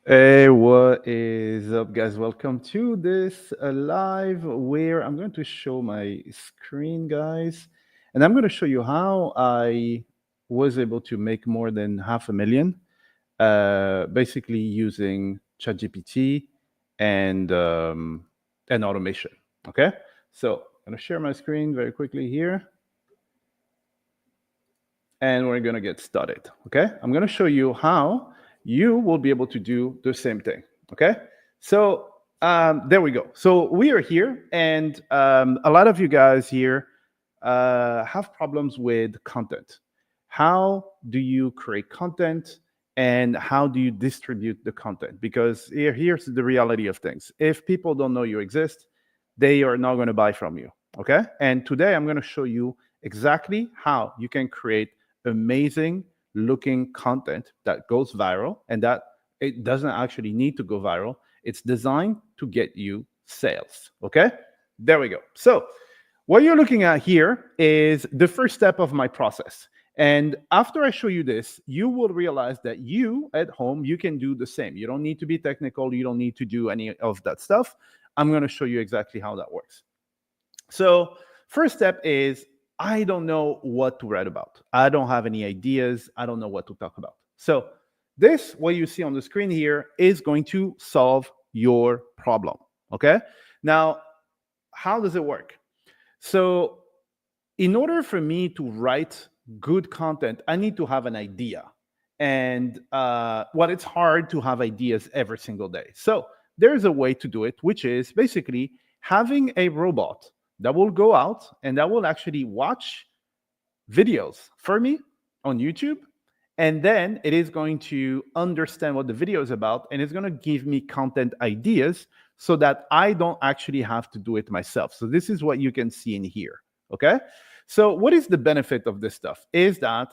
Hey, what is up, guys? Welcome to this live where I'm going to show my screen, guys, and I'm going to show you how I was able to make more than 500,000, basically using ChatGPT and and automation. Okay, so I'm going to share my screen very quickly here, and we're going to get started. Okay, I'm going to show you how you will be able to do the same thing. Okay, so there we go. So we are here, and a lot of you guys here have problems with content. How do you create content, and how do you distribute the content? Because here's the reality of things: if people don't know you exist, they are not going to buy from you. Okay, and today I'm going to show you exactly how you can create amazing looking content that goes viral and that it doesn't actually need to go viral. It's designed to get you sales. Okay, there we go. So what you're looking at here is the first step of my process. And after I show you this, you will realize that you at home, you can do the same. You don't need to be technical. You don't need to do any of that stuff. I'm going to show you exactly how that works. So, first step is I don't know what to write about. I don't have any ideas. I don't know what to talk about. So, this, what you see on the screen here, is going to solve your problem. Okay. Now, how does it work? So, in order for me to write good content, I need to have an idea. And it's hard to have ideas every single day. So, there's a way to do it, which is basically having a robot that will go out and that will actually watch videos for me on YouTube. And then it is going to understand what the video is about and it's going to give me content ideas so that I don't actually have to do it myself. So this is what you can see in here. Okay. So what is the benefit of this stuff? Is that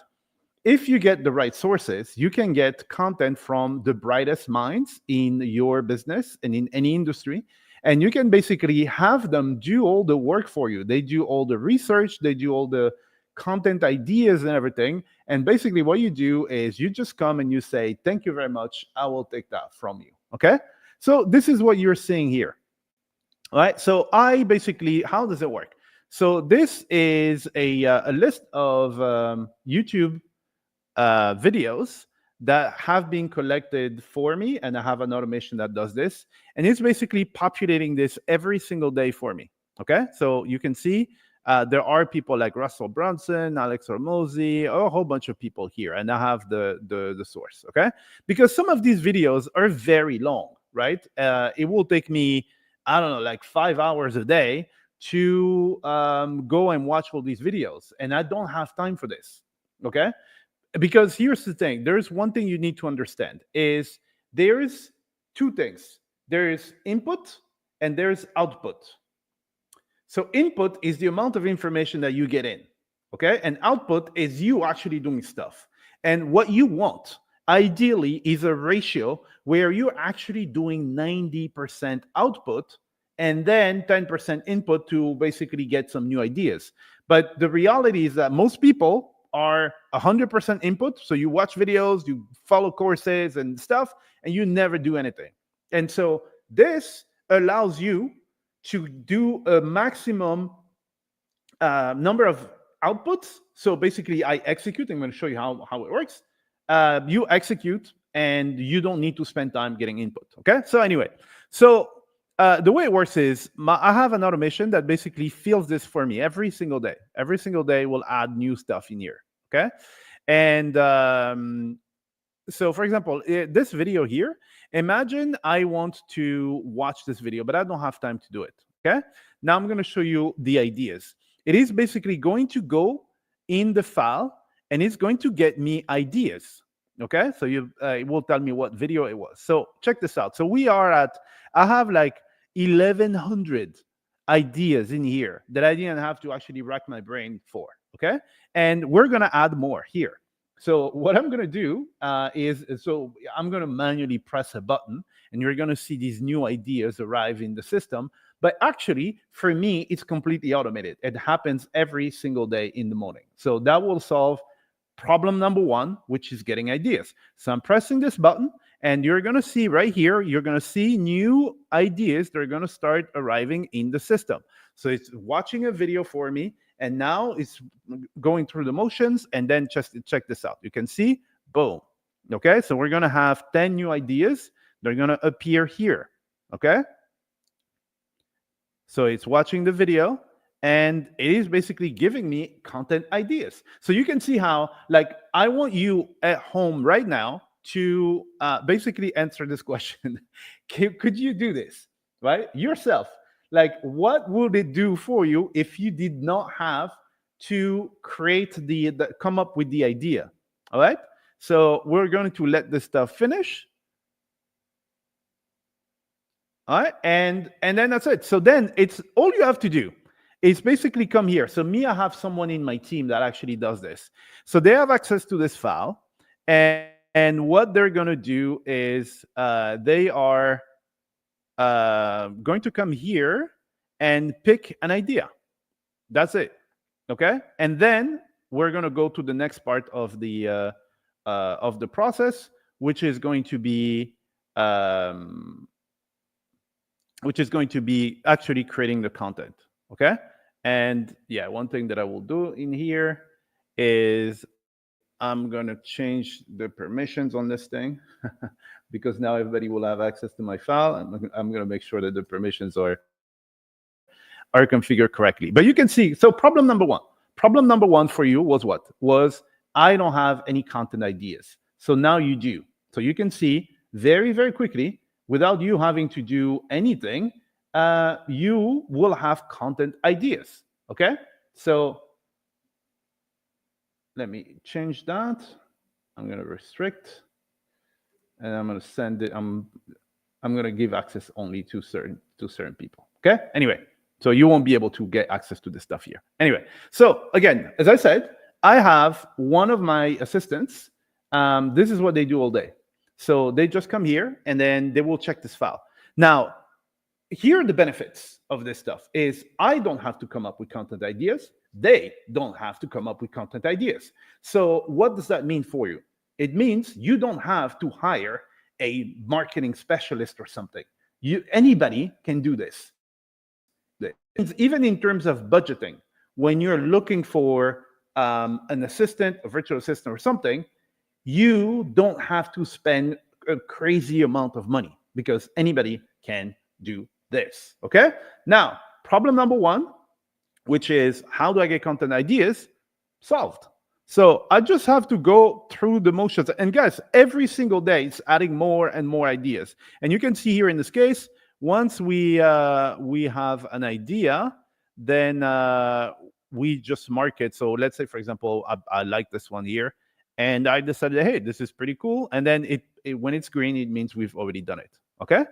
if you get the right sources, you can get content from the brightest minds in your business and in any industry. And you can basically have them do all the work for you. They do all the research, they do all the content ideas and everything. And basically, what you do is you just come and you say, "Thank you very much. I will take that from you." Okay. So, this is what you're seeing here. All right. So, how does it work? So, this is a list of YouTube videos that have been collected for me, and I have an automation that does this, and it's basically populating this every single day for me. Okay, so you can see there are people like Russell Brunson, Alex Hormozy, a whole bunch of people here, and I have the source. Okay, because some of these videos are very long, right? It will take me, I don't know, like 5 hours a day to go and watch all these videos, and I don't have time for this. Okay, because here's the thing, there's one thing you need to understand is there's two things. There is input and there's output. So input is the amount of information that you get in, okay, and output is you actually doing stuff. And what you want ideally is a ratio where you're actually doing 90% output and then 10% input to basically get some new ideas. But the reality is that most people are 100% input. So you watch videos, you follow courses and stuff, and you never do anything. And so this allows you to do a maximum number of outputs. So basically, I execute. I'm going to show you how it works. You execute, and you don't need to spend time getting input. Okay. So anyway, so the way it works is I have an automation that basically fills this for me every single day. Every single day will add new stuff in here. Okay. And so, for example, this video here, imagine I want to watch this video, but I don't have time to do it. Okay. Now I'm going to show you the ideas. It is basically going to go in the file and it's going to get me ideas. Okay. So it will tell me what video it was. So check this out. So I have like 1,100 ideas in here that I didn't have to actually rack my brain for. Okay. And we're going to add more here. So what I'm going to do so I'm going to manually press a button and you're going to see these new ideas arrive in the system. But actually, for me, it's completely automated. It happens every single day in the morning. So that will solve problem number one, which is getting ideas. So I'm pressing this button And you're going to see right here, you're going to see new ideas that are going to start arriving in the system. So it's watching a video for me, and now it's going through the motions. And then just check this out. You can see, boom. Okay, so we're going to have 10 new ideas. They're going to appear here. Okay, so it's watching the video, and it is basically giving me content ideas. So you can see how, like, I want you at home right now to basically answer this question. Could you do this, right? Yourself. Like, what would it do for you if you did not have to create the come up with the idea? All right. So we're going to let this stuff finish. All right, and then that's it. So then it's all you have to do is basically come here. So me, I have someone in my team that actually does this. So they have access to this file, and what they're going to do is they are going to come here and pick an idea. That's it. Okay, and then we're going to go to the next part of the process, which is going to be actually creating the content. Okay, and yeah, one thing that I will do in here is I'm going to change the permissions on this thing because now everybody will have access to my file. I'm going to make sure that the permissions are configured correctly. But you can see, so problem number one for you was what? Was I don't have any content ideas. So now you do. So you can see very, very quickly, without you having to do anything, you will have content ideas. Okay? So let me change that. I'm going to restrict, and I'm going to send it. I'm going to give access only to certain people. Okay? Anyway, so you won't be able to get access to this stuff here. Anyway, so again, as I said, I have one of my assistants. This is what they do all day. So they just come here, and then they will check this file. Now, here are the benefits of this stuff is I don't have to come up with content ideas. They don't have to come up with content ideas. So what does that mean for you? It means you don't have to hire a marketing specialist or something. Anybody can do this. Even in terms of budgeting, when you're looking for an assistant, a virtual assistant or something, you don't have to spend a crazy amount of money because anybody can do this. Okay? Now, problem number one, which is how do I get content ideas? Solved. So I just have to go through the motions. And guys, every single day it's adding more and more ideas. And you can see here in this case, once we have an idea, then we just mark it. So let's say, for example, I like this one here. And I decided, hey, this is pretty cool. And then when it's green, it means we've already done it. Okay.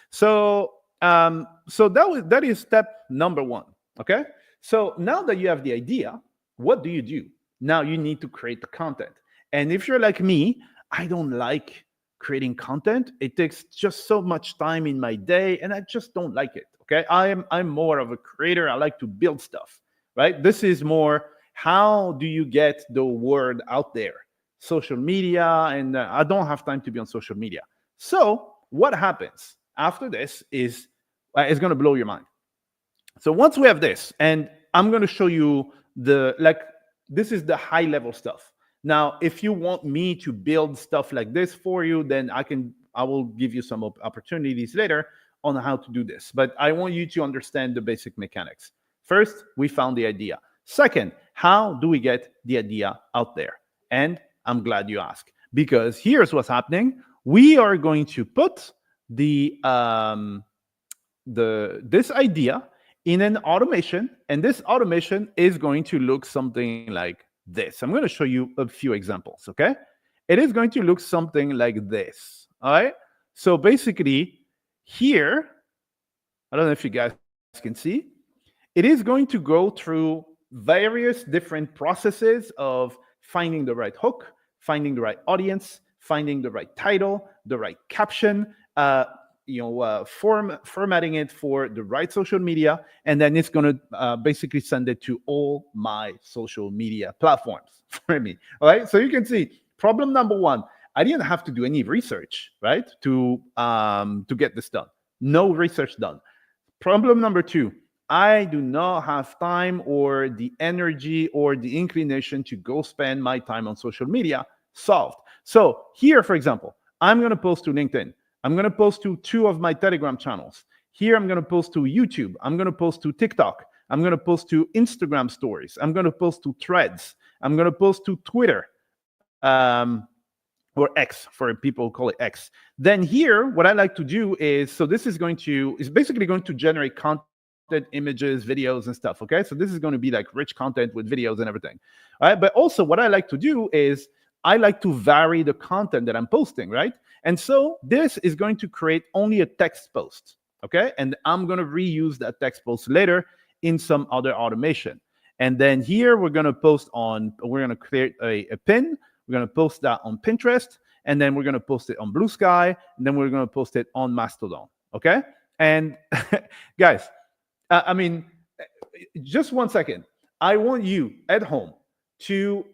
So that is step number one. Okay. So now that you have the idea, what do you do? Now you need to create the content. And if you're like me, I don't like creating content. It takes just so much time in my day, and I just don't like it. Okay. I'm more of a creator. I like to build stuff, right? This is more, how do you get the word out there? Social media, and I don't have time to be on social media. So what happens after this is it's going to blow your mind. So once we have this, and I'm going to show you this is the high level stuff. Now, if you want me to build stuff like this for you, then I will give you some opportunities later on how to do this. But I want you to understand the basic mechanics. First, we found the idea. Second, how do we get the idea out there? And I'm glad you asked, because here's what's happening. We are going to put this idea in an automation, and this automation is going to look something like this. I'm going to show you a few examples, okay? It is going to look something like this, all right? So basically, here, I don't know if you guys can see, it is going to go through various different processes of finding the right hook, finding the right audience, finding the right title, the right caption, formatting it for the right social media, and then it's going to basically send it to all my social media platforms for me. All right. So you can see problem number one. I didn't have to do any research, right, to get this done. No research done. Problem number two, I do not have time or the energy or the inclination to go spend my time on social media. Solved. So here, for example, I'm going to post to LinkedIn. I'm going to post to two of my Telegram channels. Here, I'm going to post to YouTube. I'm going to post to TikTok. I'm going to post to Instagram stories. I'm going to post to Threads. I'm going to post to Twitter. Or X for people who call it X. Then here, what I like to do is, so this is basically going to generate content, images, videos, and stuff. Okay, so this is going to be like rich content with videos and everything. All right, but also what I like to do is I like to vary the content that I'm posting, right? And so this is going to create only a text post. Okay, and I'm going to reuse that text post later in some other automation. And then here we're going to create a pin. We're going to post that on Pinterest, and then we're going to post it on Blue Sky, and then we're going to post it on Mastodon. Okay? And guys, I mean, just 1 second. I want you at home to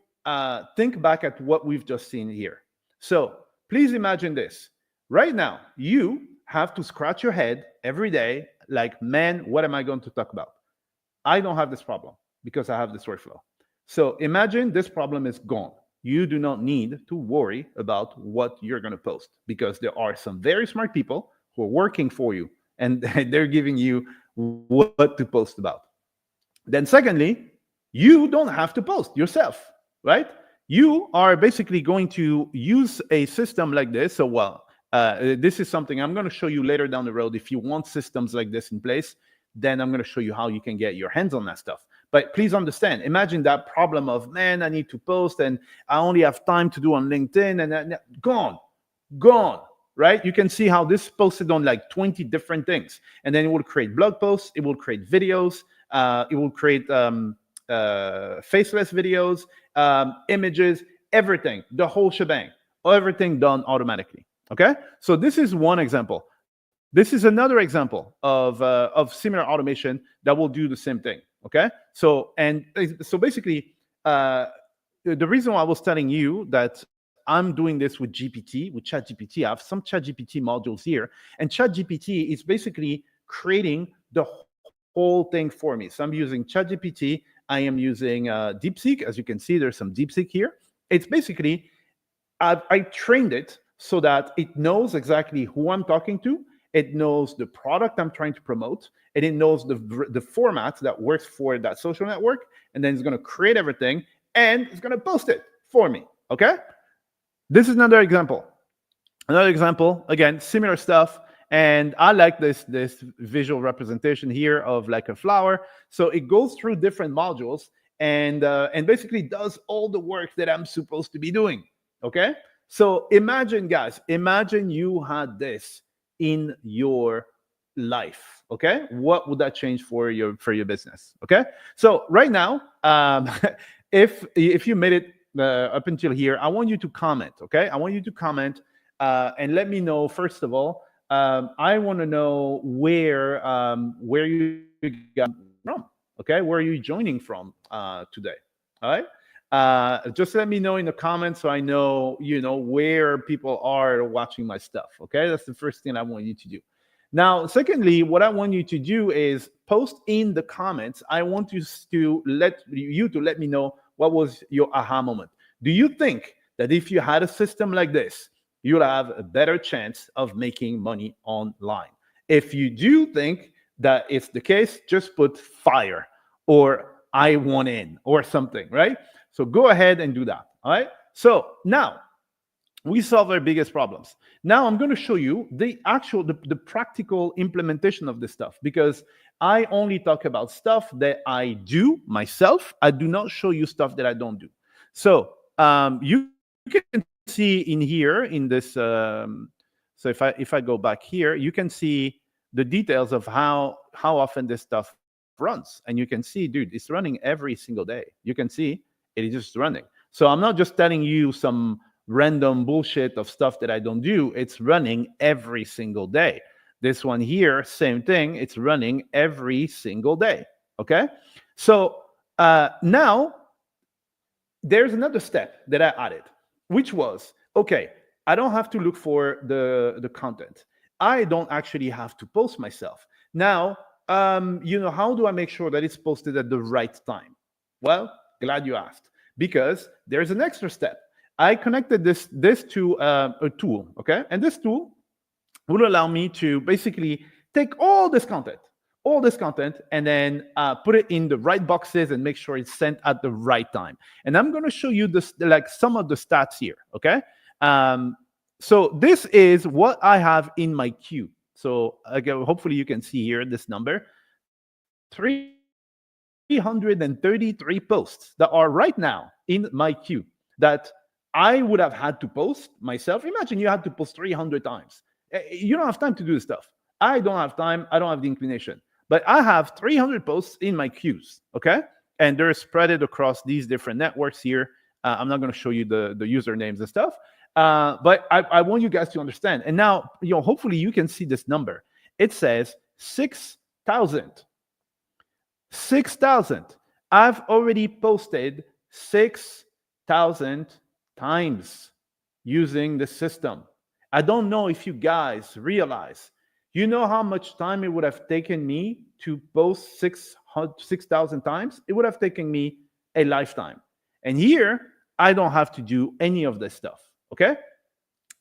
think back at what we've just seen here. So please imagine this. Right now, you have to scratch your head every day like, man, what am I going to talk about? I don't have this problem because I have this workflow. So imagine this problem is gone. You do not need to worry about what you're going to post because there are some very smart people who are working for you and they're giving you what to post about. Then secondly, you don't have to post yourself, right? You are basically going to use a system like this. So, this is something I'm going to show you later down the road. If you want systems like this in place, then I'm going to show you how you can get your hands on that stuff. But please understand, imagine that problem of, man, I need to post and I only have time to do on LinkedIn and gone, right? You can see how this posted on like 20 different things. And then it will create blog posts, it will create videos, it will create faceless videos, images, everything, the whole shebang, everything done automatically, okay? So this is one example. This is another example of similar automation that will do the same thing. Okay, so basically, the reason why I was telling you that I'm doing this with GPT, with ChatGPT, I have some ChatGPT modules here, and ChatGPT is basically creating the whole thing for me. So I'm using ChatGPT. I am using DeepSeek. As you can see, there's some DeepSeek here. It's basically I trained it so that it knows exactly who I'm talking to. It knows the product I'm trying to promote, and it knows the format that works for that social network, and then it's going to create everything, and it's going to post it for me, okay? This is another example. Another example, again, similar stuff, and I like this visual representation here of like a flower. So it goes through different modules and basically does all the work that I'm supposed to be doing, okay? So imagine, guys, imagine you had this in your life. Okay, what would that change for your business? Okay, so right now, if you made it up until here, I want you to comment. Okay, I want you to comment and let me know. First of all, I want to know where you got from. Okay, where are you joining from today? All right. Just let me know in the comments so I know, where people are watching my stuff. Okay, that's the first thing I want you to do. Now, secondly, what I want you to do is post in the comments. I want you to let me know what was your aha moment. Do you think that if you had a system like this, you'll have a better chance of making money online? If you do think that it's the case, just put fire or I want in or something, right? So go ahead and do that. All right. So now we solve our biggest problems. Now I'm going to show you the practical implementation of this stuff, because I only talk about stuff that I do myself. I do not show you stuff that I don't do. So you can see in here in this. So if I go back here, you can see the details of how often this stuff runs, and you can see, dude, it's running every single day. You can see it is just running. So I'm not just telling you some random bullshit of stuff that I don't do. It's running every single day. This one here, same thing. It's running every single day. Okay. So now there's another step that I added, which was, okay, I don't have to look for the content. I don't actually have to post myself. Now, how do I make sure that it's posted at the right time? Well, glad you asked, because there's an extra step. I connected this to a tool, okay? And this tool will allow me to basically take all this content, and then put it in the right boxes and make sure it's sent at the right time. And I'm going to show you this, like some of the stats here. Okay. Um, so this is what I have in my queue. So again, hopefully you can see here this number: 333 posts that are right now in my queue that I would have had to post myself. Imagine you had to post 300 times. You don't have time to do this stuff. I don't have time. I don't have the inclination. But I have 300 posts in my queues, okay? And they're spread across these different networks here. I'm not going to show you the usernames and stuff, but I want you guys to understand. And now, hopefully you can see this number. It says 6,000. 6,000. I've already posted 6,000 times using the system. I don't know if you guys realize, you know how much time it would have taken me to post 6,000 times? It would have taken me a lifetime. And here, I don't have to do any of this stuff, okay?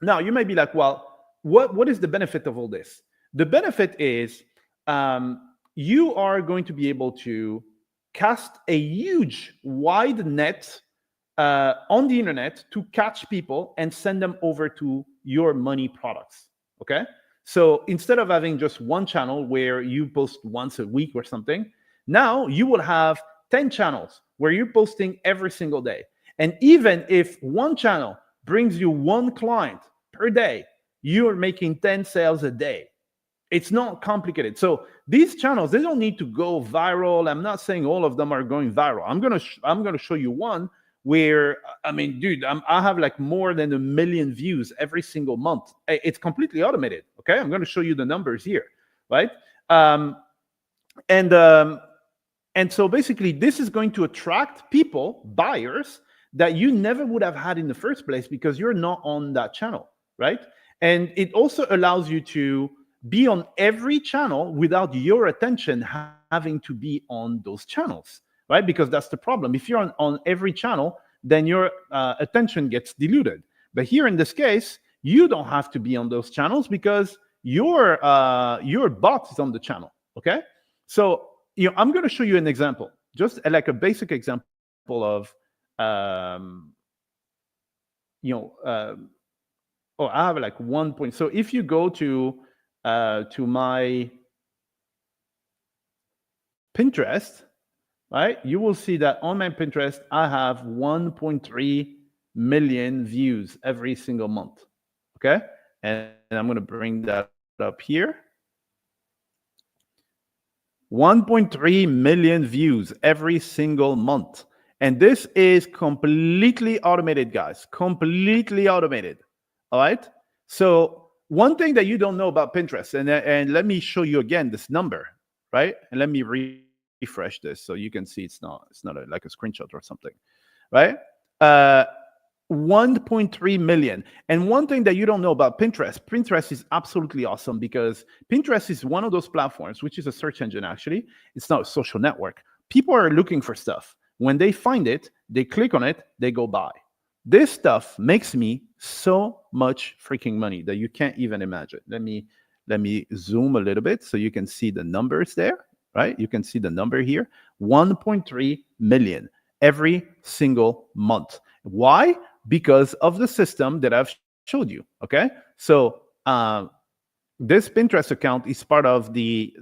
Now, you may be like, well, what is the benefit of all this? The benefit is you are going to be able to cast a huge, wide net on the internet to catch people and send them over to your money products, okay? So instead of having just one channel where you post once a week or something, now you will have 10 channels where you're posting every single day. And even if one channel brings you one client per day, you're making 10 sales a day. It's not complicated. So these channels, they don't need to go viral. I'm not saying all of them are going viral. I'm gonna show you one where, I mean, dude, I have like more than 1 million views every single month. It's completely automated. Okay, I'm gonna show you the numbers here, right? And so basically, this is going to attract people, buyers, that you never would have had in the first place because you're not on that channel, right? And it also allows you to be on every channel without your attention having to be on those channels, right? Because that's the problem. If you're on every channel, then your attention gets diluted. But here in this case, you don't have to be on those channels because your bot is on the channel, okay? So, I'm going to show you an example, just like a basic example of, I have like 1 point. So if you go to my Pinterest, right, you will see that on my Pinterest, I have 1.3 million views every single month, okay? And I'm going to bring that up here. 1.3 million views every single month. And this is completely automated, guys. Completely automated. All right. So one thing that you don't know about Pinterest, and let me show you again this number, right? And let me refresh this so you can see it's not like a screenshot or something, right? 1.3 million. And one thing that you don't know about Pinterest is absolutely awesome because Pinterest is one of those platforms, which is a search engine actually. It's not a social network. People are looking for stuff. When they find it, they click on it, they go buy. This stuff makes me so much freaking money that you can't even imagine. Let me zoom a little bit so you can see the numbers there, right? You can see the number here, 1.3 million every single month. Why? Because of the system that I've showed you, okay? So this Pinterest account is part of the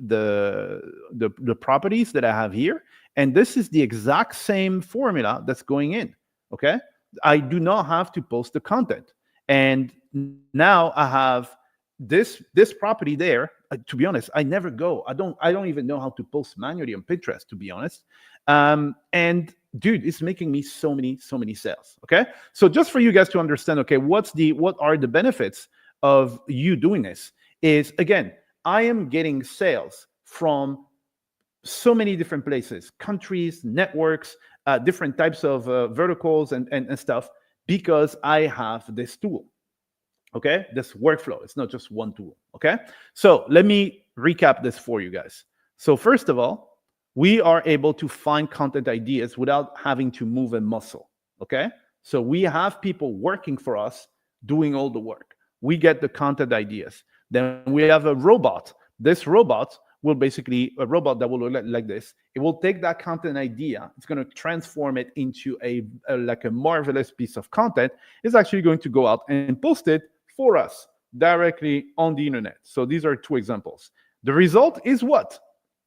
properties that I have here, and this is the exact same formula that's going in, okay? I do not have to post the content. And now I have this property there. To be honest, I never go. I don't even know how to post manually on Pinterest, to be honest. And dude, it's making me so many sales. Okay. So just for you guys to understand, okay, what are the benefits of you doing this is, again, I am getting sales from so many different places, countries, networks, different types of verticals and stuff, because I have this tool. Okay, this workflow. It's not just one tool. Okay, so let me recap this for you guys. So first of all, we are able to find content ideas without having to move a muscle. Okay, so we have people working for us doing all the work. We get the content ideas. Then we have a robot. This robot will basically a robot that will look like this. It will take that content idea. It's going to transform it into a like a marvelous piece of content. It's actually going to go out and post it for us directly on the internet. So these are two examples. The result is what?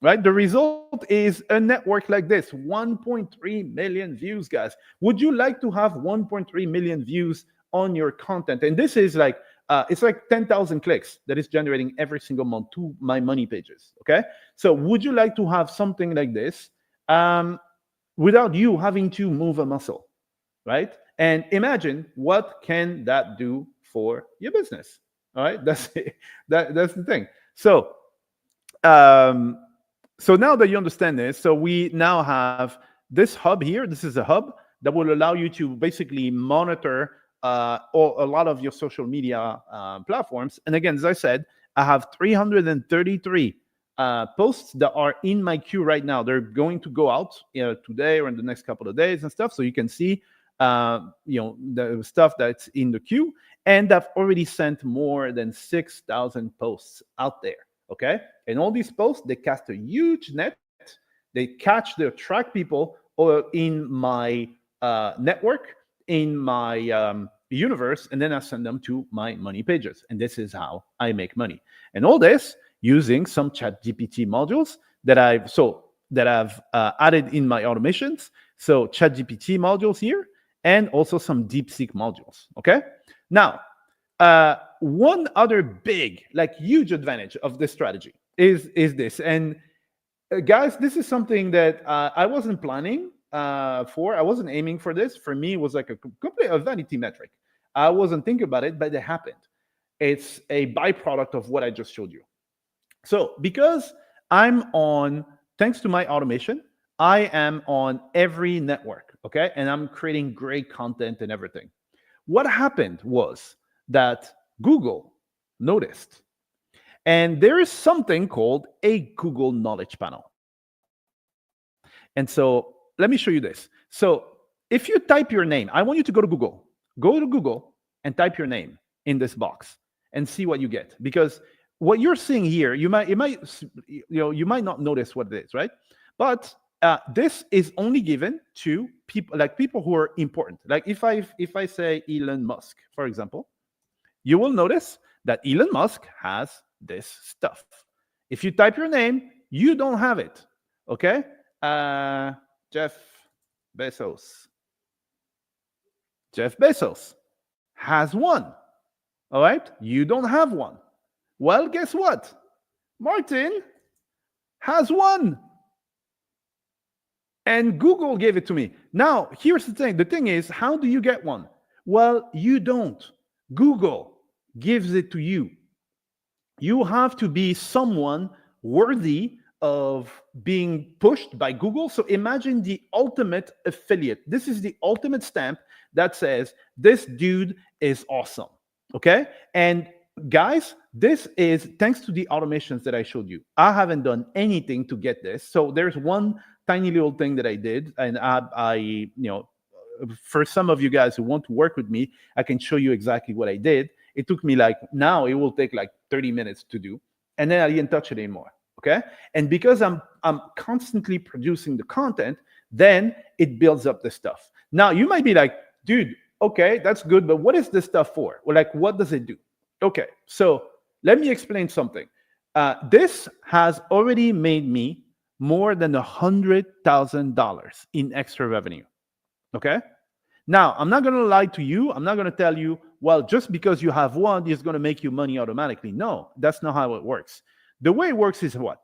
Right? The result is a network like this 1.3 million views, guys. Would you like to have 1.3 million views on your content? And this is like, it's like 10,000 clicks that is generating every single month to my money pages. Okay. So would you like to have something like this without you having to move a muscle? Right? And imagine what can that do for your business. All right, that's that's the thing. Um, so now that you understand this, so we now have this hub here. This is a hub that will allow you to basically monitor a lot of your social media platforms. And again, as I said, I have 333 posts that are in my queue right now. They're going to go out today or in the next couple of days and stuff. So you can see the stuff that's in the queue, and I've already sent more than 6,000 posts out there. Okay, and all these posts, they cast a huge net. They catch, they attract people in my network, in my universe, and then I send them to my money pages. And this is how I make money. And all this using some ChatGPT modules that I've added in my automations. So ChatGPT modules here, and also some DeepSeek modules. Okay. Now, one other big, like huge advantage of this strategy is this. And guys, this is something that I wasn't planning for. I wasn't aiming for this. For me, it was like a complete vanity metric. I wasn't thinking about it, but it happened. It's a byproduct of what I just showed you. So because thanks to my automation, I am on every network, okay? And I'm creating great content and everything. What happened was that Google noticed. And there is something called a Google Knowledge Panel. And so let me show you this. So if you type your name, I want you to go to Google. Go to Google and type your name in this box and see what you get. Because what you're seeing here, you might not notice what it is, right? But this is only given to people who are important. Like if I say Elon Musk, for example, you will notice that Elon Musk has this stuff. If you type your name, you don't have it. Okay? Jeff Bezos. Jeff Bezos has one. All right? You don't have one. Well, guess what? Martin has one. And Google gave it to me. Now, here's the thing. The thing is, how do you get one? Well, you don't. Google gives it to you. You have to be someone worthy of being pushed by Google. So imagine the ultimate affiliate. This is the ultimate stamp that says, this dude is awesome. Okay? And guys, this is thanks to the automations that I showed you. I haven't done anything to get this. So there's one tiny little thing that I did, and I for some of you guys who want to work with me, I can show you exactly what I did. It took me now it will take like 30 minutes to do, and then I didn't touch it anymore. Okay, and because I'm constantly producing the content, then it builds up the stuff. Now you might be like, dude, okay, that's good, but what is this stuff for? Well, like, what does it do? Okay, so let me explain something. This has already made me more than $100,000 in extra revenue. Okay? Now, I'm not going to lie to you. I'm not going to tell you, well, just because you have one is going to make you money automatically. No, that's not how it works. The way it works is what?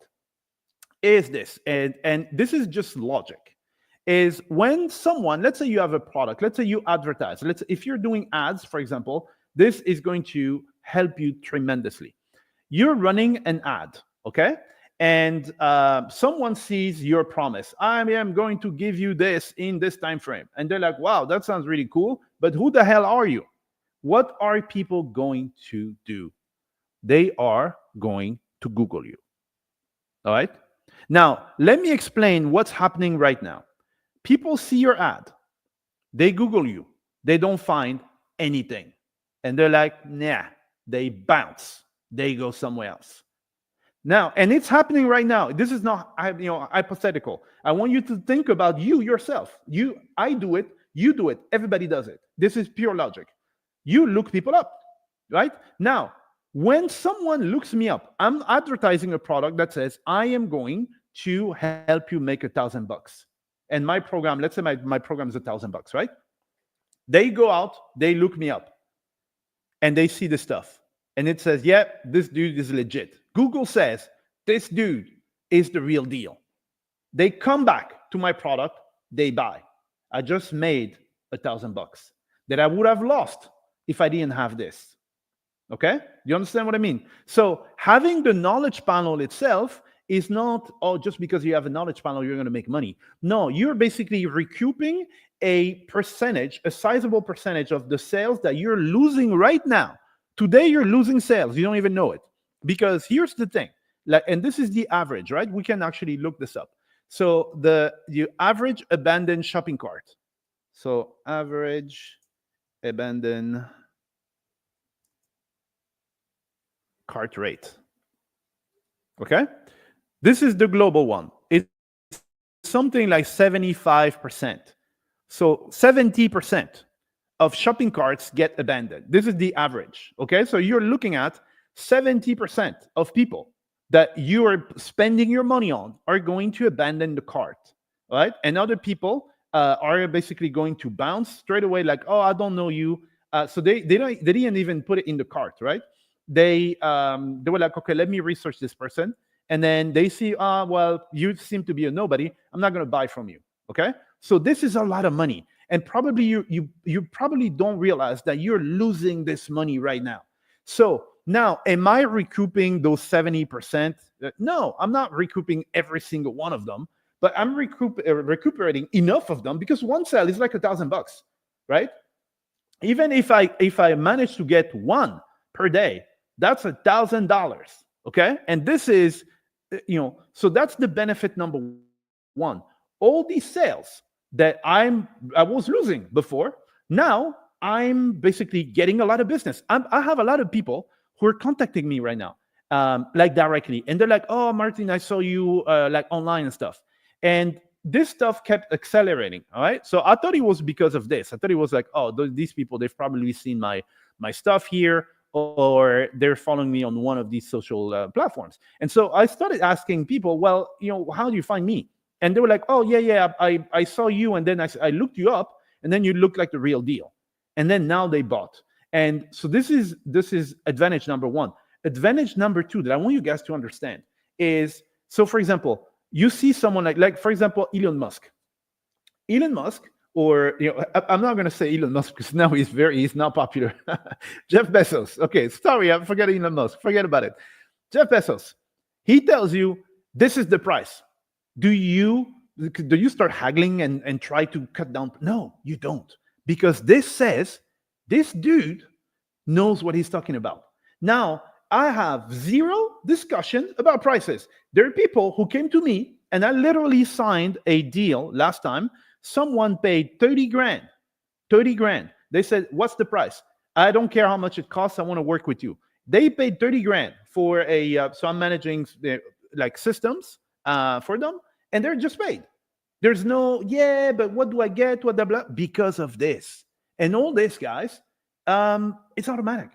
Is this, and this is just logic, is when someone, let's say you have a product, let's say you advertise, if you're doing ads, for example, this is going to help you tremendously. You're running an ad, okay? And someone sees your promise. I am going to give you this in this time frame. And they're like, wow, that sounds really cool. But who the hell are you? what are people going to do? They are going to Google you. All right. Now, let me explain what's happening right now. People see your ad, they Google you, they don't find anything. And they're like, nah, they bounce, they go somewhere else. Now, and it's happening right now. This is not, hypothetical. I want you to think about you yourself. I do it, you do it, everybody does it. This is pure logic. You look people up, right? Now, when someone looks me up, I'm advertising a product that says, I am going to help you make $1,000. And my program, let's say my program is $1,000, right? They go out, they look me up, and they see the stuff. And it says, yeah, this dude is legit. Google says, this dude is the real deal. They come back to my product, they buy. I just made $1,000 that I would have lost if I didn't have this. Okay? You understand what I mean? So having the knowledge panel itself is not, oh, just because you have a knowledge panel, you're going to make money. No, you're basically recouping a percentage, a sizable percentage of the sales that you're losing right now. Today, you're losing sales. You don't even know it. Because here's the thing, and this is the average, right? We can actually look this up. So the average abandoned shopping cart. So average abandoned cart rate. Okay? This is the global one. It's something like 75%. So 70% of shopping carts get abandoned. This is the average. Okay? So you're looking at 70% of people that you are spending your money on are going to abandon the cart, right? And other people are basically going to bounce straight away, like, oh, I don't know you. So they didn't even put it in the cart, right? They were like, okay, let me research this person, and then they see, well, you seem to be a nobody. I'm not going to buy from you. Okay, so this is a lot of money, and probably you probably don't realize that you're losing this money right now. So now, am I recouping those 70%? No, I'm not recouping every single one of them, but I'm recuperating enough of them because one sale is like $1,000, right? Even if I manage to get one per day, that's $1,000. Okay, and this is, so that's the benefit number one. All these sales that I was losing before, now I'm basically getting a lot of business. I have a lot of people who are contacting me right now, like directly, and they're like, "Oh, Martin, I saw you like online and stuff," and this stuff kept accelerating. All right, so I thought it was because of this. I thought it was like, "Oh, these people, they've probably seen my stuff here, or they're following me on one of these social platforms." And so I started asking people, "Well, how do you find me?" And they were like, "Oh, yeah, I saw you, and then I looked you up, and then you look like the real deal." And then now they bought. And so this is advantage number one. Advantage number two that I want you guys to understand is, so for example, you see someone like for example, Elon Musk, or I'm not going to say Elon Musk because now he's not popular. Jeff Bezos. Okay, sorry, I forget Elon Musk. Forget about it. Jeff Bezos. He tells you this is the price. Do you start haggling and try to cut down? No, you don't, because this says this dude knows what he's talking about. Now, I have zero discussion about prices. There are people who came to me, and I literally signed a deal last time. Someone paid 30 grand. 30 grand. They said, what's the price? I don't care how much it costs. I want to work with you. They paid 30 grand for so I'm managing like systems for them, and they're just paid. There's no, yeah, but what do I get? What blah, blah, because of this. And all this, guys, it's automatic.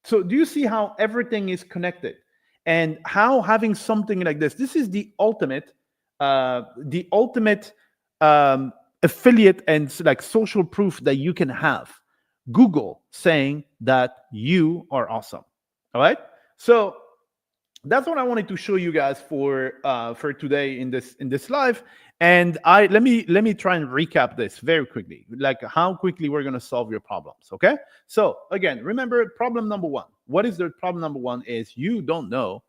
So do you see how everything is connected? And how having something like this is the ultimate affiliate and like social proof that you can have. Google saying that you are awesome. All right. So that's what I wanted to show you guys for today in this live. And let me try and recap this very quickly, like how quickly we're going to solve your problems. Okay. So again, remember problem number one. What is the problem number one? Is you don't know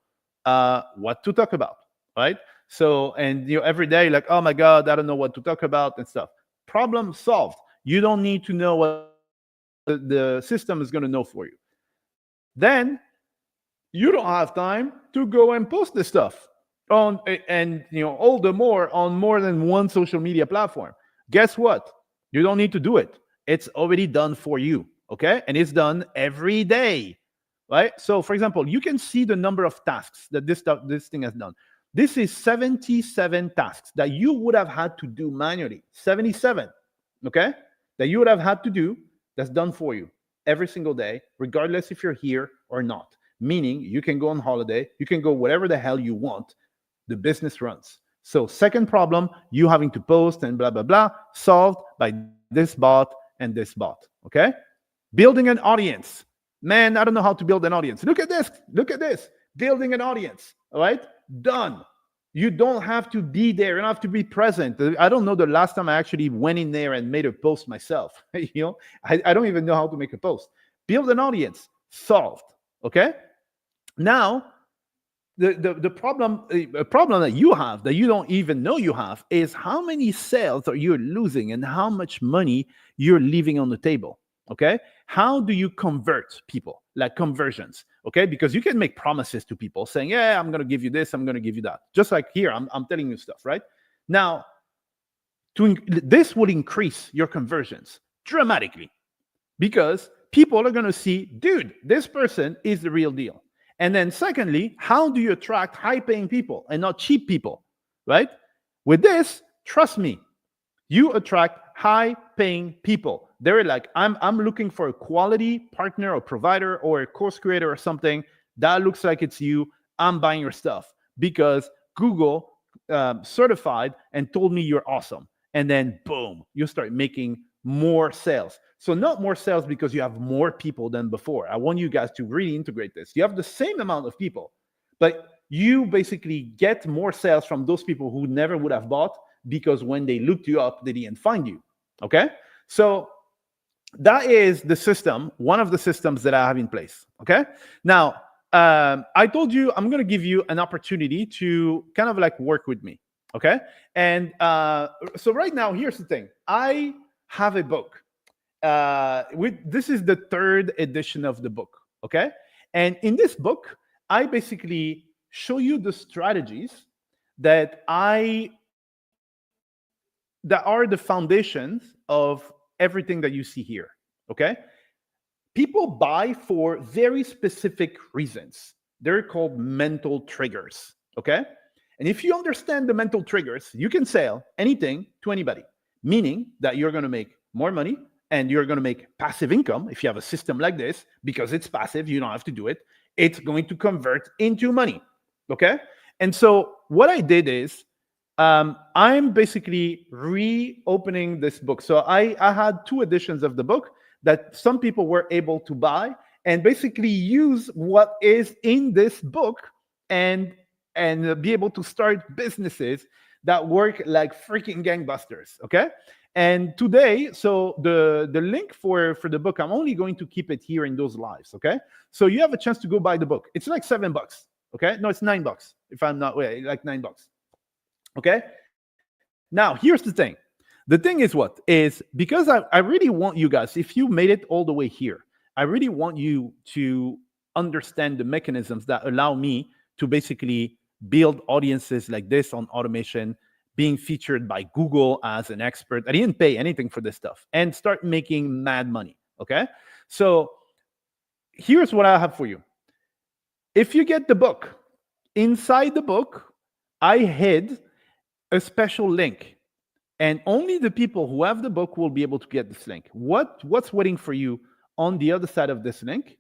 what to talk about, right? So, and every day, like, oh my God, I don't know what to talk about and stuff. Problem solved. You don't need to know what to talk about. the system is going to know for you. Then you don't have time to go and post this stuff on, and all the more on more than one social media platform. Guess what? You don't need to do it. It's already done for you. Okay. And it's done every day. Right. So for example, you can see the number of tasks that this thing has done. This is 77 tasks that you would have had to do manually. 77. Okay. That you would have had to do, that's done for you every single day, regardless if you're here or not. Meaning you can go on holiday, you can go whatever the hell you want. The business runs. So second problem, you having to post and blah, blah, blah, solved by this bot and this bot. Okay. Building an audience. Man, I don't know how to build an audience. Look at this. Look at this. Building an audience. All right. Done. You don't have to be there. You don't have to be present. I don't know the last time I actually went in there and made a post myself. I don't even know how to make a post. Build an audience. Solved. Okay. Now, the problem that you have, that you don't even know you have, is how many sales are you losing and how much money you're leaving on the table. Okay. How do you convert people? Like conversions. Okay. Because you can make promises to people saying, yeah, I'm going to give you this, I'm going to give you that. Just like here, I'm telling you stuff, right? Now, this will increase your conversions dramatically because people are going to see, dude, this person is the real deal. And then secondly, how do you attract high-paying people and not cheap people, right? With this, trust me, you attract high-paying people. They're like, I'm looking for a quality partner or provider or a course creator or something that looks like it's you. I'm buying your stuff because Google certified and told me you're awesome. And then boom, you start making more sales. So not more sales because you have more people than before. I want you guys to really integrate this. You have the same amount of people, but you basically get more sales from those people who never would have bought because when they looked you up, they didn't find you. Okay? So that is the system, one of the systems that I have in place. Okay? Now, I told you I'm going to give you an opportunity to kind of like work with me. Okay? And so right now, here's the thing. I have a book. This is the third edition of the book, okay? And in this book, I basically show you the strategies that are the foundations of everything that you see here, okay? People buy for very specific reasons. They're called mental triggers, okay? And if you understand the mental triggers, you can sell anything to anybody, meaning that you're going to make more money and you're going to make passive income if you have a system like this, because it's passive, you don't have to do it. It's going to convert into money, okay? And so what I did is I'm basically reopening this book. So I had two editions of the book that some people were able to buy and basically use what is in this book and be able to start businesses that work like freaking gangbusters, okay? And today, so the link for the book, I'm only going to keep it here in those lives, okay? So you have a chance to go buy the book. It's like $7, okay? No, it's $9, if I'm not, like $9, okay? Now, here's the thing. The thing is what? Is because I really want you guys, if you made it all the way here, I really want you to understand the mechanisms that allow me to basically build audiences like this on automation, being featured by Google as an expert. I didn't pay anything for this stuff and start making mad money, okay? So here's what I have for you. If you get the book, inside the book, I hid a special link. And only the people who have the book will be able to get this link. What's waiting for you on the other side of this link?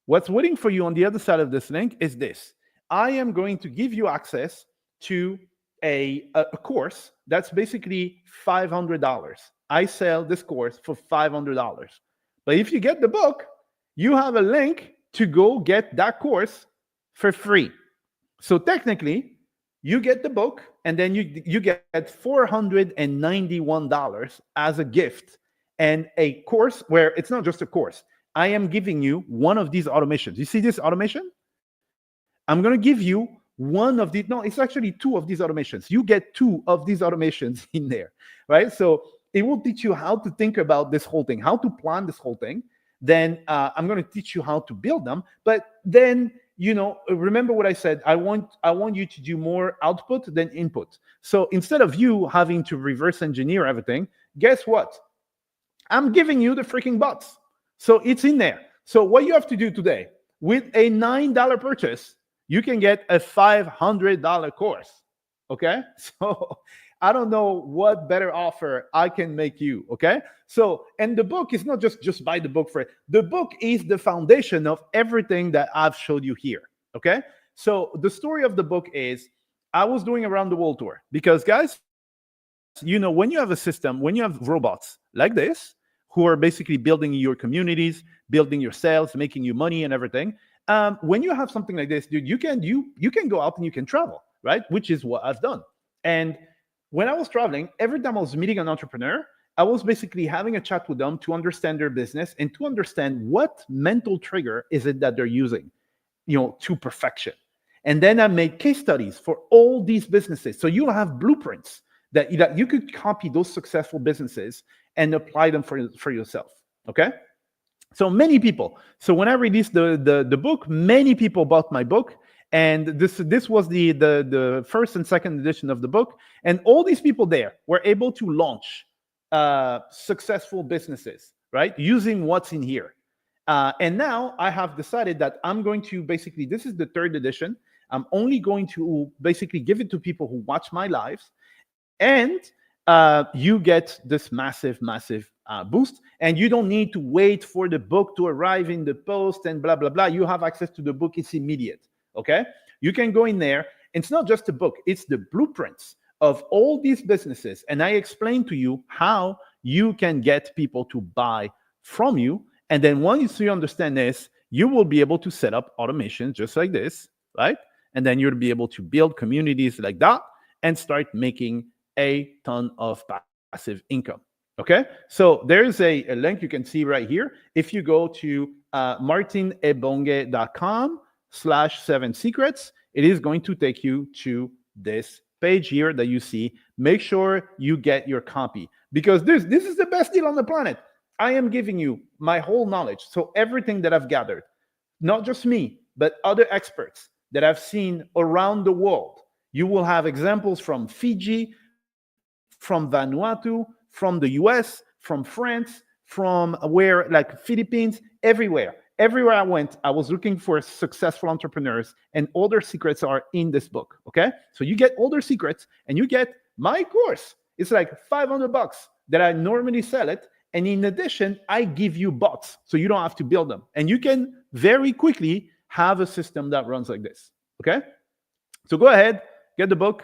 What's waiting for you on the other side of this link is this. I am going to give you access to a course that's basically $500. I sell this course for $500. But if you get the book, you have a link to go get that course for free. So technically, you get the book and then you get $491 as a gift and a course where it's not just a course. I am giving you one of these automations. You see this automation? I'm going to give you one of these. No, it's actually two of these automations. You get two of these automations in there, right? So it will teach you how to think about this whole thing, how to plan this whole thing. then I'm going to teach you how to build them. But then, remember what I said. I want you to do more output than input. So instead of you having to reverse engineer everything, guess what? I'm giving you the freaking bots. So it's in there. So what you have to do today, with a $9 purchase, you can get a $500 course. Okay. So I don't know what better offer I can make you. Okay. So, and the book is not just buy the book for it. The book is the foundation of everything that I've showed you here. Okay. So the story of the book is I was doing around the world tour because, guys, when you have a system, when you have robots like this, who are basically building your communities, building your sales, making you money and everything. When you have something like this, dude, you can go out and you can travel, right? Which is what I've done. And when I was traveling, every time I was meeting an entrepreneur, I was basically having a chat with them to understand their business and to understand what mental trigger is it that they're using, to perfection. And then I made case studies for all these businesses. So you'll have blueprints that you could copy those successful businesses and apply them for yourself. Okay. So many people. So when I released the book, many people bought my book. And this was the first and second edition of the book. And all these people there were able to launch successful businesses, right? Using what's in here. And now I have decided that I'm going to basically, this is the third edition. I'm only going to basically give it to people who watch my lives. And you get this massive boost. And you don't need to wait for the book to arrive in the post and blah, blah, blah. You have access to the book. It's immediate. Okay. You can go in there. It's not just a book. It's the blueprints of all these businesses. And I explain to you how you can get people to buy from you. And then once you understand this, you will be able to set up automation just like this, right? And then you'll be able to build communities like that and start making a ton of passive income. Okay. So there's a link you can see right here. If you go to martinebonge.com/7secrets, it is going to take you to this page here that you see. Make sure you get your copy because this is the best deal on the planet. I am giving you my whole knowledge. So everything that I've gathered, not just me, but other experts that I've seen around the world. You will have examples from Fiji, from Vanuatu, from the US, from France, from where like Philippines, everywhere. Everywhere I went, I was looking for successful entrepreneurs, and all their secrets are in this book. Okay. So you get all their secrets and you get my course. It's like $500 that I normally sell it. And in addition, I give you bots so you don't have to build them. And you can very quickly have a system that runs like this. Okay. So go ahead, get the book.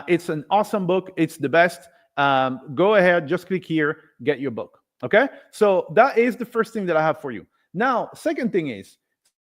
It's an awesome book. It's the best. Go ahead, just click here, get your book. Okay. So that is the first thing that I have for you. Now, second thing is,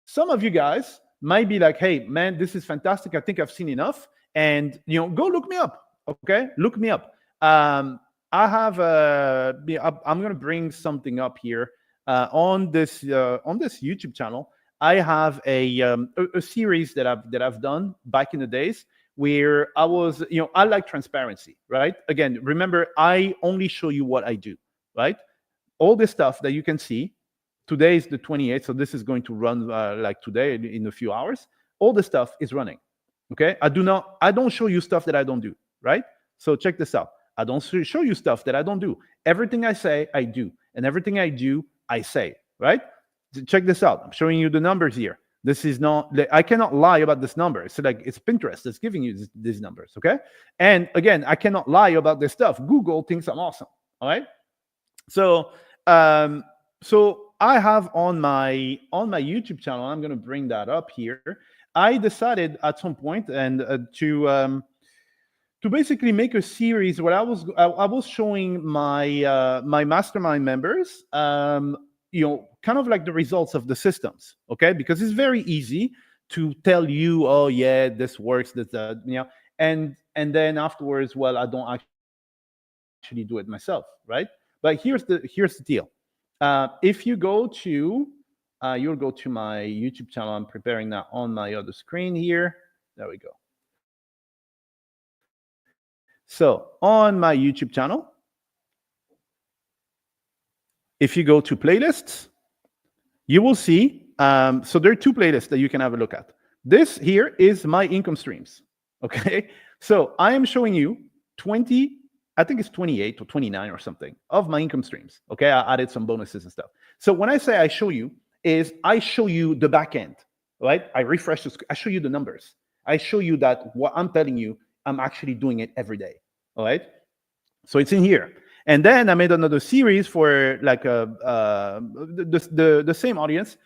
some of you guys might be like, hey, man, this is fantastic. I think I've seen enough. And, go look me up. Okay. Look me up. I have I'm going to bring something up here on this YouTube channel. I have a series that I've done back in the days where I was, I like transparency, right? Again, remember, I only show you what I do, right? All this stuff that you can see. Today is the 28th, so this is going to run like today in a few hours. All the stuff is running. Okay, I don't show you stuff that I don't do, right? So check this out. I don't show you stuff that I don't do. Everything I say, I do, and everything I do, I say, right? Check this out. I'm showing you the numbers here. This is not, I cannot lie about this number. It's like, it's Pinterest that's giving you these numbers, okay? And again, I cannot lie about this stuff. Google thinks I'm awesome, all right? So, so I have on my YouTube channel, I'm going to bring that up here. I decided at some point and to basically make a series where I was showing my my mastermind members, kind of like the results of the systems, okay? Because it's very easy to tell you, oh yeah, this works, this and then afterwards, well, I don't actually do it myself, right? But here's the deal. If you go to you'll go to my YouTube channel. I'm preparing that on my other screen here. There we go. So on my YouTube channel, if you go to playlists, you will see. So there are two playlists that you can have a look at. This here is my income streams. Okay. So I am showing you 20, I think it's 28 or 29 or something of my income streams. Okay. I added some bonuses and stuff. So when I say I show you, is I show you the back end, right? I refresh the I show you the numbers. I show you that what I'm telling you, I'm actually doing it every day. All right. So it's in here. And then I made another series for like the same audience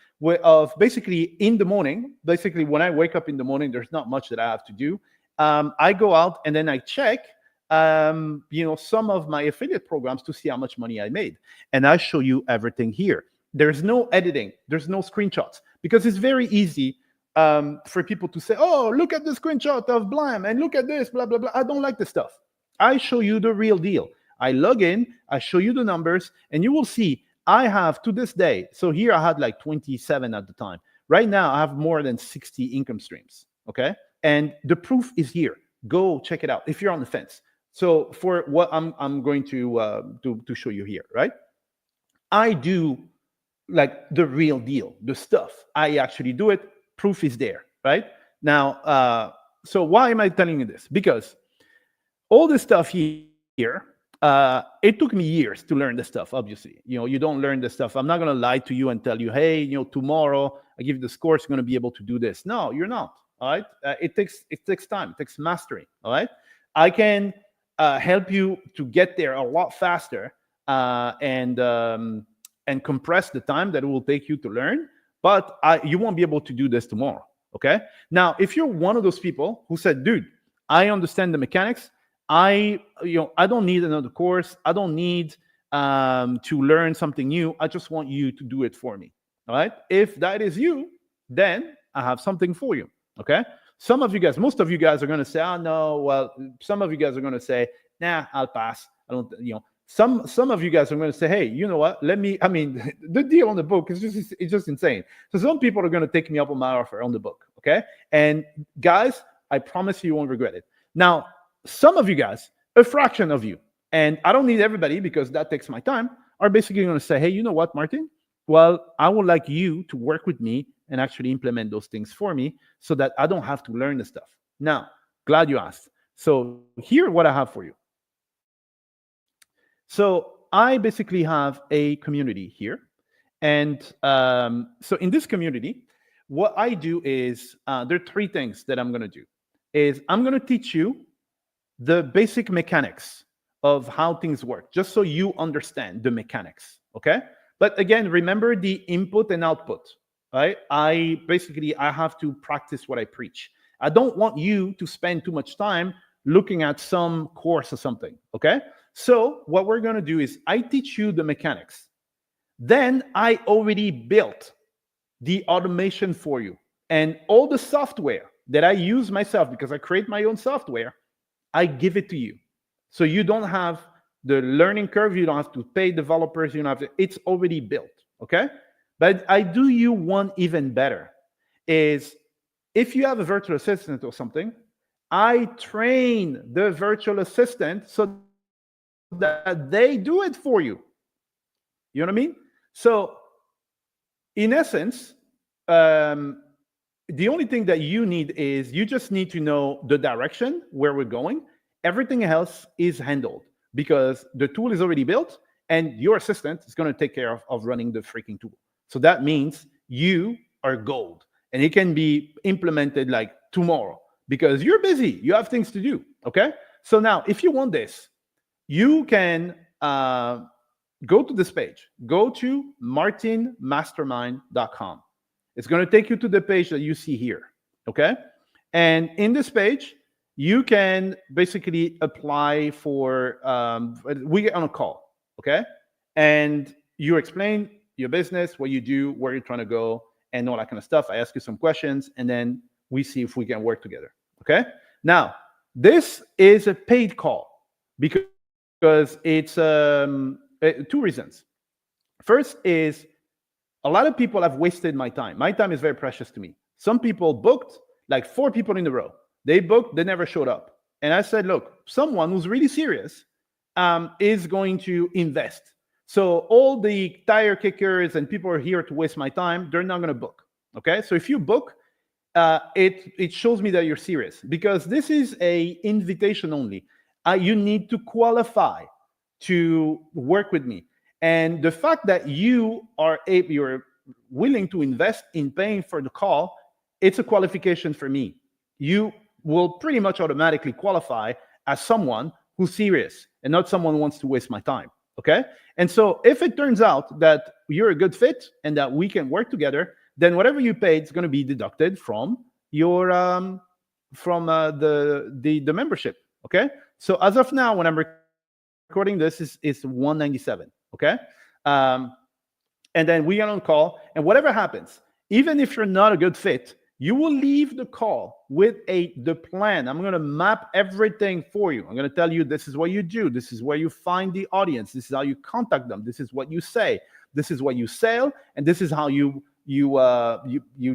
of basically in the morning. Basically, when I wake up in the morning, there's not much that I have to do. I go out and then I check, some of my affiliate programs to see how much money I made, and I show you everything here. There's no editing. There's no screenshots because it's very easy for people to say, "Oh, look at the screenshot of Blam and look at this, blah blah blah." I don't like this stuff. I show you the real deal. I log in, I show you the numbers, and you will see I have to this day. So here I had like 27 at the time. Right now I have more than 60 income streams. Okay. And the proof is here. Go check it out if you're on the fence. So for what I'm going to show you here, right? I do like the real deal, the stuff. I actually do it. Proof is there, right? Now, so why am I telling you this? Because all this stuff here, it took me years to learn this stuff. Obviously, you don't learn this stuff. I'm not going to lie to you and tell you, hey, tomorrow I give you this course, you're going to be able to do this. No, you're not. All right. It takes time. It takes mastery. All right. I can help you to get there a lot faster and compress the time that it will take you to learn. But you won't be able to do this tomorrow. Okay. Now, if you're one of those people who said, dude, I understand the mechanics. I don't need another course. I don't need to learn something new. I just want you to do it for me. All right. If that is you, then I have something for you. Okay. Some of you guys, most of you guys are going to say, oh no. Well, some of you guys are going to say, nah, I'll pass. I don't, some of you guys are going to say, hey, you know what? The deal on the book is just insane. So some people are going to take me up on my offer on the book. Okay. And guys, I promise you won't regret it. Now, some of you guys, a fraction of you, and I don't need everybody because that takes my time, are basically going to say, hey, you know what, Martin? Well, I would like you to work with me and actually implement those things for me so that I don't have to learn the stuff. Now, glad you asked. So here, what I have for you. So I basically have a community here. And so in this community, what I do is there are three things that I'm going to do. I'm going to teach you the basic mechanics of how things work, just so you understand the mechanics, okay? But again, remember the input and output, right? I have to practice what I preach. I don't want you to spend too much time looking at some course or something, okay? So what we're going to do is I teach you the mechanics. Then I already built the automation for you. And all the software that I use myself, because I create my own software, I give it to you. So you don't have the learning curve. You don't have to pay developers. You don't have to, it's already built, okay? But I do you one even better is if you have a virtual assistant or something, I train the virtual assistant so that they do it for you. You know what I mean? So in essence, the only thing that you need is you just need to know the direction where we're going. Everything else is handled because the tool is already built and your assistant is going to take care of running the freaking tool. So that means you are gold and it can be implemented like tomorrow because you're busy. You have things to do. Okay. So now if you want this, you can go to this page. Go to martinmastermind.com. It's going to take you to the page that you see here, okay? And in this page, you can basically apply for, we get on a call, okay? And you explain your business, what you do, where you're trying to go, and all that kind of stuff. I ask you some questions, and then we see if we can work together, okay? Now, this is a paid call because it's two reasons. First is, a lot of people have wasted my time. My time is very precious to me. Some people booked, like 4 people in a row. They booked, they never showed up. And I said, look, someone who's really serious is going to invest. So all the tire kickers and people are here to waste my time, they're not going to book. Okay. So if you book, it shows me that you're serious, because this is a invitation only. You need to qualify to work with me, and the fact that you're willing to invest in paying for the call, it's a qualification for me. You will pretty much automatically qualify as someone who's serious and not someone who wants to waste my time. Okay. And so if it turns out that you're a good fit and that we can work together, then whatever you paid is going to be deducted from your the membership. Okay. So as of now, when I'm recording this, is 197. Okay. Um, and then we get on call, and whatever happens, even if you're not a good fit, you will leave the call with the plan. I'm going to map everything for you. I'm going to tell you, this is what you do, this is where you find the audience, this is how you contact them, this is what you say, this is what you sell, and this is how you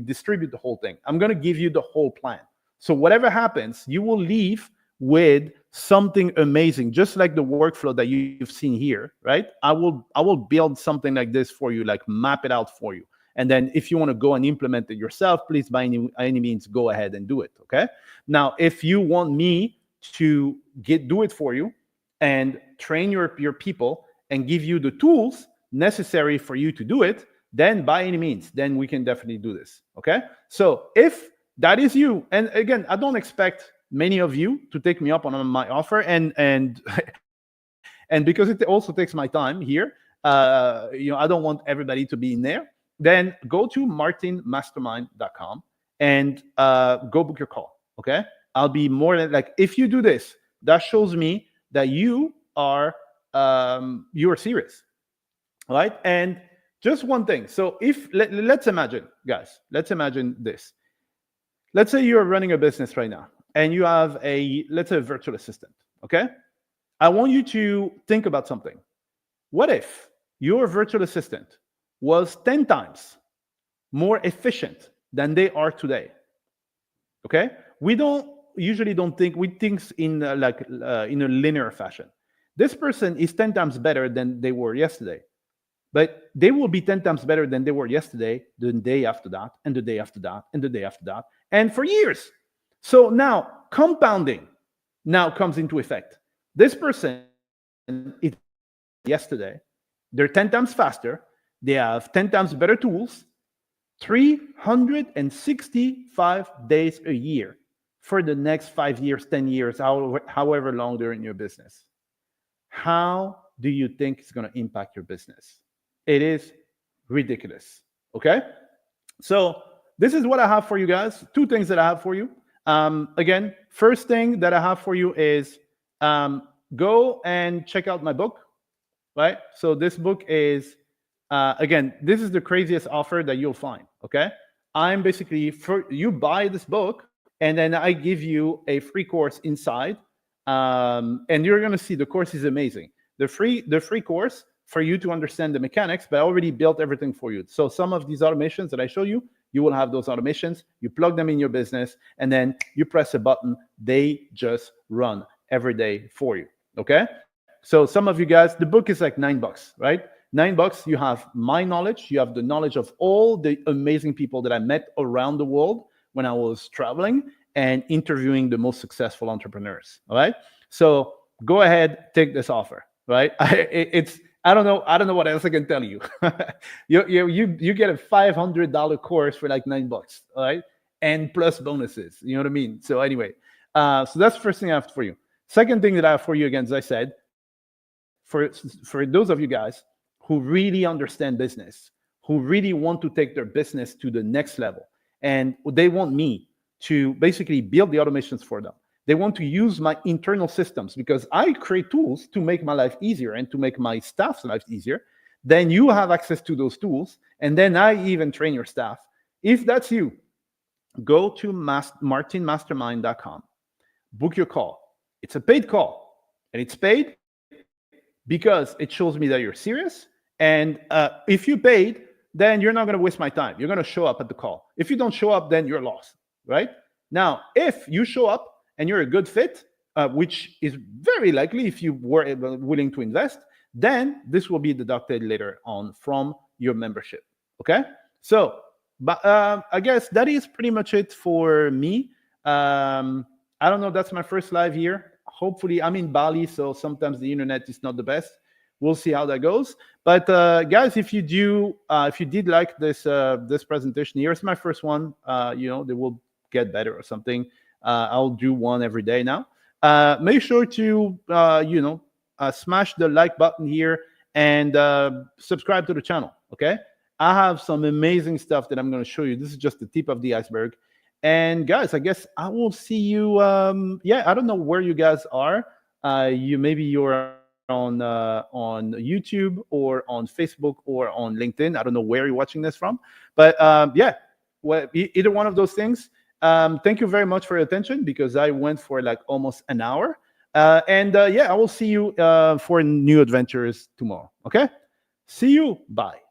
distribute the whole thing. I'm going to give you the whole plan. So whatever happens, you will leave with something amazing, just like the workflow that you've seen here, right? I will build something like this for you, like map it out for you. And then if you want to go and implement it yourself, please, by any means, go ahead and do it. Okay. Now, if you want me to do it for you and train your people and give you the tools necessary for you to do it, then by any means, then we can definitely do this. Okay. So if that is you, and again, I don't expect many of you to take me up on my offer, and and because it also takes my time here, I don't want everybody to be in there. Then go to martinmastermind.com and go book your call. Okay. I'll be more than, like, if you do this, that shows me that you are serious. Right. And just one thing. So if let's imagine, guys, let's imagine this. Let's say you're running a business right now and you have let's say a virtual assistant. Okay. I want you to think about something. What if your virtual assistant was 10 times more efficient than they are today? Okay. We think in in a linear fashion. This person is 10 times better than they were yesterday, but they will be 10 times better than they were yesterday, the day after that, and the day after that, and the day after that, and for years. So now compounding now comes into effect. This person is yesterday, they're 10 times faster, they have 10 times better tools, 365 days a year for the next 5 years, 10 years, however long they're in your business. How do you think it's going to impact your business? It is ridiculous. Okay. So this is what I have for you guys. Two things that I have for you. Again, first thing that I have for you is go and check out my book. Right. So this book is, again, this is the craziest offer that you'll find. Okay. I'm basically, you buy this book and then I give you a free course inside. And you're going to see the course is amazing. The free course for you to understand the mechanics, but I already built everything for you. So some of these automations that I show you, you will have those automations, you plug them in your business, and then you press a button, they just run every day for you. Okay. So some of you guys, the book is like $9, right? $9, you have my knowledge, you have the knowledge of all the amazing people that I met around the world when I was traveling and interviewing the most successful entrepreneurs. All right. So go ahead, take this offer. Right. I don't know what else I can tell you. You get a $500 course for like $9. All right. And plus bonuses. You know what I mean? So anyway, so that's the first thing I have for you. Second thing that I have for you, again, as I said, for those of you guys who really understand business, who really want to take their business to the next level, and they want me to basically build the automations for them. They want to use my internal systems because I create tools to make my life easier and to make my staff's life easier. Then you have access to those tools, and then I even train your staff. If that's you, go to martinmastermind.com, book your call. It's a paid call, and it's paid because it shows me that you're serious. And if you paid, then you're not going to waste my time. You're going to show up at the call. If you don't show up, then you're lost, right? Now, if you show up and you're a good fit, which is very likely if you were willing to invest, then this will be deducted later on from your membership. Okay. So, but I guess that is pretty much it for me. I don't know. That's my first live here. Hopefully, I'm in Bali, so sometimes the internet is not the best. We'll see how that goes. But guys, if you did like this presentation, here's my first one. They will get better or something. I'll do one every day now. Make sure to smash the like button here and subscribe to the channel. Okay, I have some amazing stuff that I'm going to show you. This is just the tip of the iceberg. And guys, I guess I will see you. I don't know where you guys are. You're on YouTube or on Facebook or on LinkedIn. I don't know where you're watching this from, but either one of those things. Thank you very much for your attention, because I went for like almost an hour. I will see you for new adventures tomorrow. Okay, see you. Bye.